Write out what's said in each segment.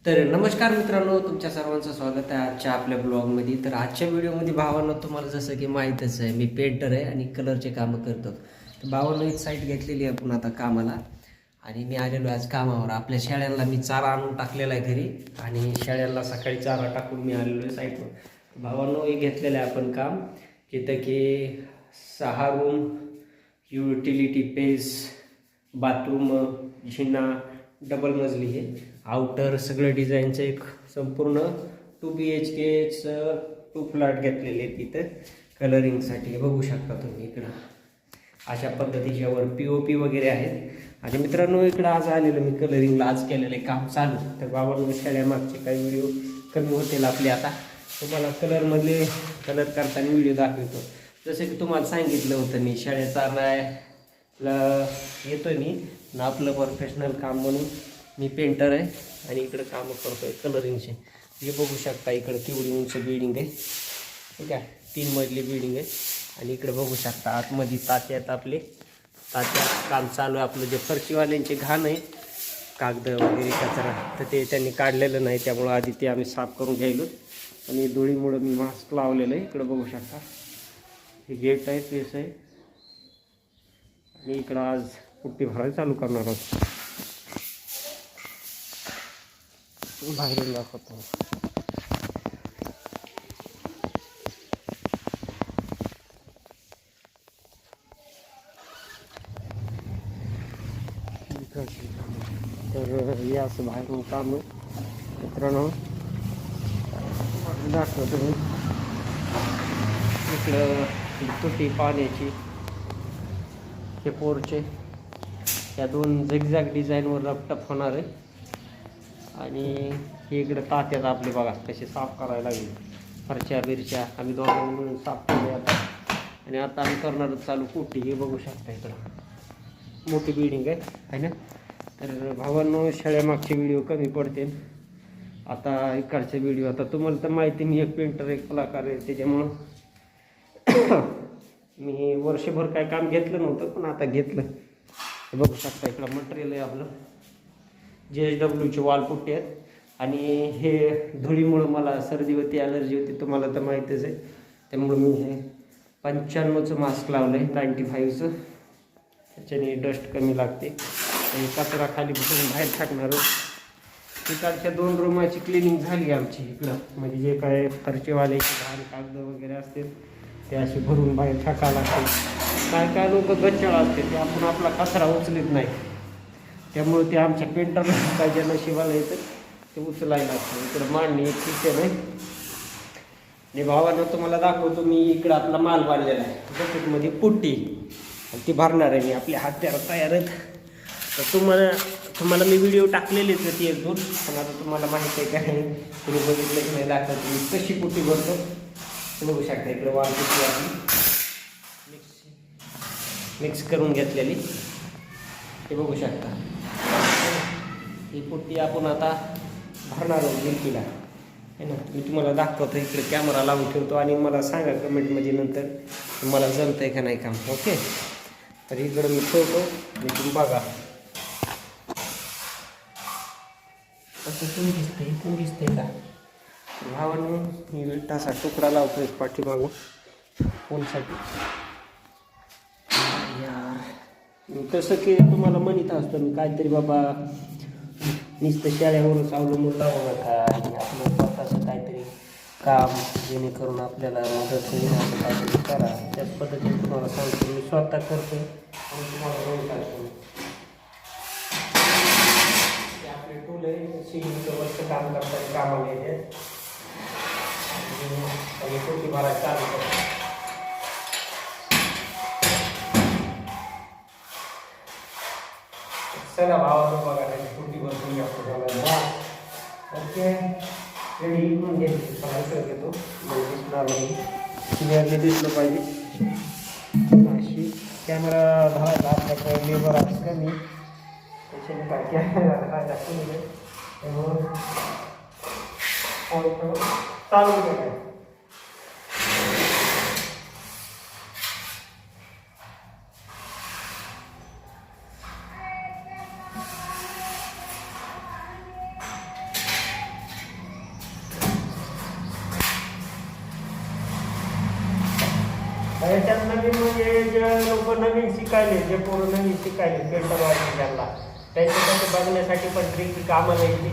तर नमस्कार मित्रांनो, तुमच्या सर्वांचं स्वागत आहे आजच्या आपल्या ब्लॉगमध्ये. तर आजच्या व्हिडिओमध्ये भावांनो, तुम्हाला जसं की माहीतच आहे, मी पेंटर आहे आणि कलरचे कामं करतो. तर भावांनो, एक साईट घेतलेली आहे आपण आता कामाला आणि मी आलेलो आज कामावर. आपल्या शेळ्यांना मी चारा आणून टाकलेला आहे घरी आणि शेळ्यांना सकाळी चारा टाकून मी आलेलो आहे साईटवर. भावांनो, हे घेतलेलं आहे आपण काम, जिथं की 6 रूम, युटिलिटी पेस, बाथरूम, जिना, डबल मजली हे आउटर सगळं डिझाईनचं एक संपूर्ण 2 BHK 2 फ्लॅट घेतलेले आहेत तिथं कलरिंगसाठी. बघू शकता तुम्ही इकडं अशा पद्धतीच्यावर POP वगैरे आहेत. आणि मित्रांनो, इकडं आज आलेलं मी कलरिंगला, आज केलेलं आहे काम चालू. तर बाबांनो, शाळ्या मागचे काही व्हिडिओ कमी होतील आपले. आता तुम्हाला कलरमधले कलर करताना व्हिडिओ दाखवतो. जसं की तुम्हाला सांगितलं होतं, मी शाळेत चालणाऱ्याला येतो मी ना, आपलं प्रोफेशनल काम म्हणून मी पेंटर आहे आणि इकडं कामं करतो आहे कलरिंगचे. हे बघू शकता इकडं केवढी उंच बिल्डिंग आहे, ठीक आहे, 3 मजली बिल्डिंग आहे. आणि इकडे बघू शकता आतमध्ये तात्या आहेत आपले, तात्या काम चालू आहे आपलं. जे फरशीवाल्यांचे घाण आहे, कागद वगैरे कचरा, तर ते त्यांनी काढलेलं नाही, त्यामुळं आधी ते आम्ही साफ करून घ्यायलो. आणि धुळीमुळं मी मास्क लावलेलं आहे. इकडं बघू शकता हे गेट आहे, पेस आहे. आणि इकडं आज पुट्टी भरायला चालू करणार आहोत. बाहेरून दाखवतो. तर हे असं बाहेरून काम मित्रांनो दाखवतो मी. इकडं तुटी पाण्याची, हे पोरचे या 2 झिगझॅग डिझाईनवर रपटप होणार आहे. आणि हे इकडे तात्यात आपले बघा कसे साफ करायला लागले, फरच्या बिरच्या आम्ही दोघांनी मिळून साफ केले आता. आणि आता आम्ही करणारच चालू पुट्टी. हे बघू शकता इकडं मोठी बिल्डिंग आहे ना. तर भावांनो, शाळेमागचे व्हिडिओ कमी पडते आता, इकडचे व्हिडिओ. आता तुम्हाला तर माहिती, मी एक पेंटर, एक कलाकार आहे, त्याच्यामुळं मी वर्षभर काय काम घेतलं नव्हतं, पण आता घेतलं. बघू शकता इकडं मटेरियल आहे आपलं, JSWचे वालपुट्टे आहेत. आणि हे धुळीमुळं मला सर्दी होती, ॲलर्जी होती, तुम्हाला तर माहीतच आहे. त्यामुळं मी हे 95चं मास्क लावलं आहे, 95चं. त्याच्याने डस्ट कमी लागते आणि कचरा खाली बसून बाहेर टाकणार. तिकडच्या 2 रूमाची क्लिनिंग झाली आमची इकडं. म्हणजे जे काय फरचेवाल्याचे घाण कागद वगैरे असते ते असे भरून बाहेर टाकावं लागते. काय काय लोक गच्चाळ असते, ते आपण आपला कचरा उचलत नाही, त्यामुळे ते आमच्या पेंटरला काय ज्या नशिबाला येतं ते उचलायला लागतं. इकडं मांडणी एक किचन आहे. आणि भावानं तुम्हाला दाखवतो मी, इकडं आपला माल बांधलेला आहे बकेटमध्ये पुट्टी, आणि ती भरणार आहे मी. आपले हत्यार तयार आहेत. तर तुम्हाला मी व्हिडिओ टाकलेलेच आहे ती 1-2, पण आता तुम्हाला माहिती आहे काय, तुम्ही बघितलं की नाही दाखवतो मी कशी पुट्टी भरतो. ते बघू शकता इकडं वालपुट्टी आपली मिक्स करून घेतलेली, हे बघू शकता. ही पुट्टी आपण आता भरणार आहोत भिंतीला, आहे ना. मी तुम्हाला दाखवतो, इकडे कॅमेरा लावून ठेवतो आणि मला सांगा कमेंटमध्ये नंतर तुम्हाला जमतं आहे का नाही काम. ओके, तर इकडं मी ठेवतो आणि तुम्ही बघा असं तुम्ही दिसते, इथून दिसते का भावानं. मी विटाचा तुकडा लावतो एक पाठीमागून फोनसाठी. यार, तसं की तुम्हाला म्हणत असतो मी काहीतरी, बाबा नुसतं शाळेवरच अवलंबून लावू नका, आणि आपलं स्वतःचं काहीतरी काम जेणेकरून आपल्याला मदत होईल असं काहीतरी करा. त्याच पद्धतीने तुम्हाला सांगतो, मी स्वतः करतो आणि तुम्हाला म्हणत असतो. ते आपले टूल आहे, सिलिंगचं वरचं काम करताना कामाला येते आणि टोटी भरायला चालू करतो. चला भावानं बघा टोटी भरपूर जास्त. ओके, रेडी इकडून घ्यायची, सगळं घेतो म्हणजे दिसणार नाही, क्लिअरली दिसलं पाहिजे. अशी कॅमेरा धरायला आपल्याकडे लेबर आहे कमी, त्याच्याने काय कॅमेरा धरायला कमी आहे, त्यामुळं चालू करायचं. ह्याच्यात नवीन म्हणजे जे लोक नवीन शिकायले, जे पोरं नवीन शिकायले पेंटर व्हायचे त्यांना, त्यांच्यासाठी बघण्यासाठी पण ट्रिक कामाला येते.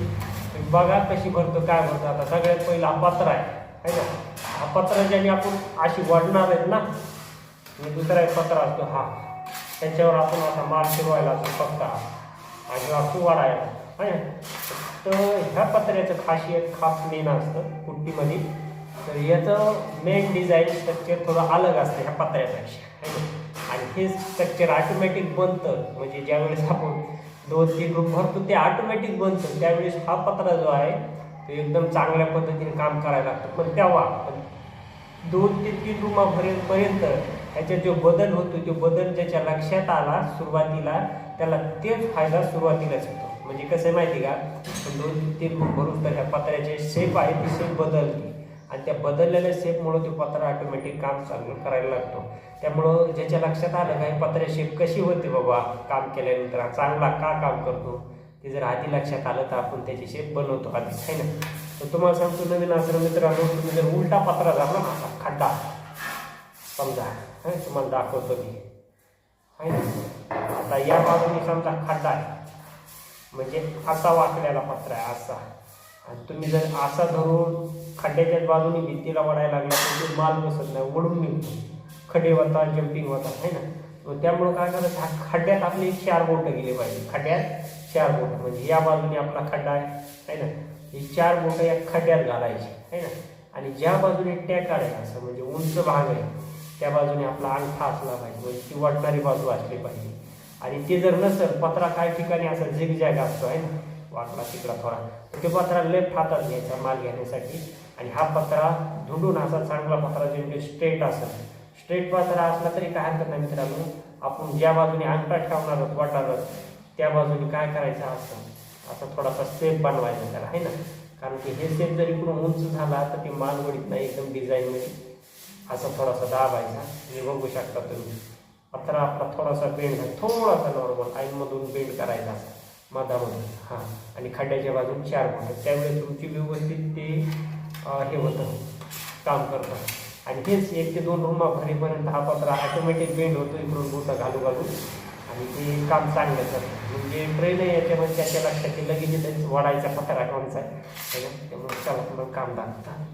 बघा कशी भरतो काय भरतो. आता सगळ्यात पहिला हा पत्रा आहे ना, हा पत्रा ज्याने आपण अशी वाढणार आहेत ना, आणि दुसरा एक पत्रा असतो हा, त्याच्यावर आपण असा माल फिरवायला असतो फक्त आणि असतो वाढायला आहे ना. तर ह्या पत्र्याचं खास मेन असतं कुट्टीमध्ये. तर याचं मेन डिझाईन स्ट्रक्चर थोडं अलग असतं ह्या पत्र्यापेक्षा, आणि हे स्ट्रक्चर ऑटोमॅटिक बनतं. म्हणजे ज्यावेळेस आपण 2-3 रूम भरतो ते ऑटोमॅटिक बनतं, त्यावेळेस हा पत्रा जो आहे तो एकदम चांगल्या पद्धतीने काम करायला लागतं. पण तेव्हा 2 ते 3 रूमापर्यंत ह्याच्यात जो बदल होतो तो बदल ज्याच्या लक्षात आला सुरुवातीला, त्याला तेच फायदा सुरुवातीलाच होतो. म्हणजे कसं माहिती का, 2 ते 3 रूम भरून तर ह्या पत्र्याचे शेप आहे ती शेप बदलते, आणि त्या बदललेल्या शेपमुळं तो पत्रा ऑटोमॅटिक काम चालू करायला लागतो. त्यामुळं ज्याच्या लक्षात आलं का हे पत्र्या शेप कशी होते बाबा काम केल्यानंतर चांगला का काम करतो, ते जर आधी लक्षात आलं तर आपण त्याची शेप बनवतो आधी आहे ना. तर तुम्हाला सांगतो नवीन असं मित्रांनो, तुम्ही जर उलटा पत्रा झाला ना असा खड्डा समजा, तुम्हाला दाखवतो मी आहे ना. आता या बाजूने समजा खड्डा आहे, म्हणजे असा वाकलेला पत्रा आहे असा, आणि तुम्ही जर असा धरून खड्ड्याच्याच बाजूने भिंतीला वडायला लागला तर ते माल बसत नाही, वडून निघतो, खड्डे होतात, जम्पिंग होतात आहे ना. त्यामुळं काय करायचं, हा खड्ड्यात आपले 4 बोटं गेले पाहिजे, खड्ड्यात 4 बोटं. म्हणजे या बाजूने आपला खड्डा आहे ना, ही 4 बोटं या खड्ड्यात घालायची आहे ना. आणि ज्या बाजूने टॅकाड आहे असं म्हणजे उंच भाग आहे त्या बाजूने आपला अंगठा असला पाहिजे, म्हणजे ती वाढणारी बाजू असली पाहिजे. आणि ते जर नसेल, पत्रा काही ठिकाणी असा झिगझॅग असतो आहे ना, वाकडा तिकडा थोडा, तर ते पत्रा लेफ्ट हातात घ्यायचा माल घेण्यासाठी. आणि हा पत्रा धुंडून असा चांगला पत्रा जे स्ट्रेट असेल, स्ट्रेट पत्रा असला तरी काय हरकत नाही मित्रांनो. आपण ज्या बाजूने अंगठा ठेवणार आहोत वाटार त्या बाजूने काय करायचं असं असा थोडासा सेप बनवायचा त्याला आहे ना. कारण की हे सेप जर इकडून उंच झाला तर ते माल वडीत नाही, एकदम डिझाईनमध्ये असा थोडासा दाबायचा. हे बघू शकता तुम्ही पत्रा आपला थोडासा बेंड आहे, थोडासा नॉर्मल आईनमधून बेंड करायचा मधामधून हां, आणि खड्ड्याच्या बाजून 4 बोटं. त्यावेळेस तुमची व्यवस्थित ते हे होतं, काम करतं. आणि हेच 1 ते 2 रूमा भरेपर्यंत हा पत्रा ऑटोमॅटिक बेंड होतो इकडून बोटं घालू आणि ते काम चांगलं करतं. म्हणजे ट्रेन आहे याच्यामध्ये त्याच्या लक्षात लगेच त्यांचं वाढायचा पत्रा कोणचा आहे ना. त्यामुळे चला तुम्हाला काम दाखवता.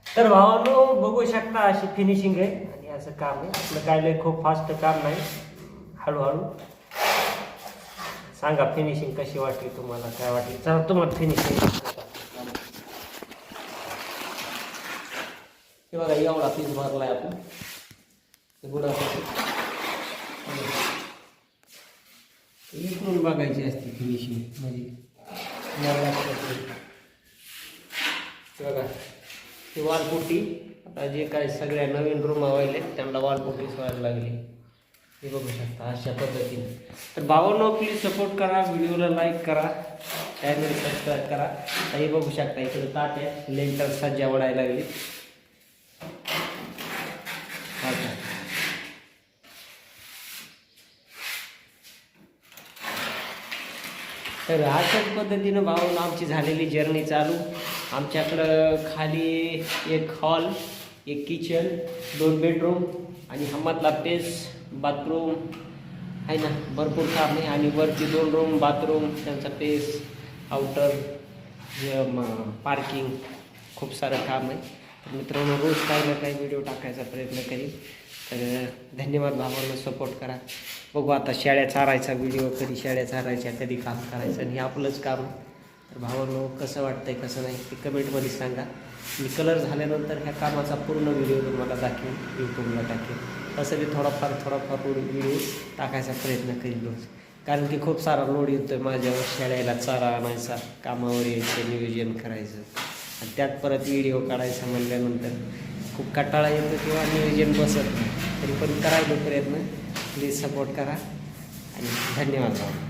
तर भावांनो बघू शकता अशी फिनिशिंग आहे आणि असं काम आहे. आपलं काय लय खूप फास्ट काम नाही, हळूहळू. सांगा फिनिशिंग कशी वाटली तुम्हाला, काय वाटली? चला तुम्हाला फिनिशिंग हे बघा एवढा पीस भरलाय आपण इकडून बघायची असते फिनिशिंग म्हणजे बघा ही वालपुट्टी. आता जे काय सगळ्या नवीन रूम व्हायले त्यांना वालपुट्टीच व्हायला लागली. हे बघू शकता अशा पद्धतीने. तर भावांनो प्लीज सपोर्ट करा, व्हिडिओला लाईक करा, चॅनल सबस्क्राईब करा. हे बघू शकता इकडे ताट्या लेंटर सज्जा वडायला लागली. तर अशाच पद्धतीनं भावांनो आमची झालेली जर्नी चालू. आमच्याकडं खाली एक हॉल, एक किचन, 2 बेडरूम आणि हमातला पेस बाथरूम आहे ना, भरपूर काम आहे. आणि वरती 2 रूम बाथरूम, त्यांचा पेस, आउटर, पार्किंग, खूप सारं काम आहे. तर मित्रांनो रोज काही ना काही व्हिडिओ टाकायचा प्रयत्न करीन. तर धन्यवाद भावांना, सपोर्ट करा. बघू आता शेळ्या चारायचा व्हिडिओ, कधी शेळ्या चारायच्या, कधी काम करायचं, आणि आपलंच काम. तर भावांनो कसं वाटतंय कसं नाही ते कमेंटमध्ये सांगा. मी कलर झाल्यानंतर ह्या कामाचा पूर्ण व्हिडिओ तुम्हाला दाखवेन, यूट्यूबला टाकेन. तसं मी थोडाफार व्हिडिओ टाकायचा प्रयत्न करीन रोज, कारण की खूप सारा लोड येतो आहे माझ्यावर. शेळ्याला चारा आणायचा, कामावर यायचं, नियोजन करायचं, आणि त्यात परत व्हिडिओ काढायचा म्हणल्यानंतर खूप कंटाळा येतो किंवा नियोजन बसत नाही. तरी पण करायला प्रयत्न. प्लीज सपोर्ट करा आणि धन्यवाद.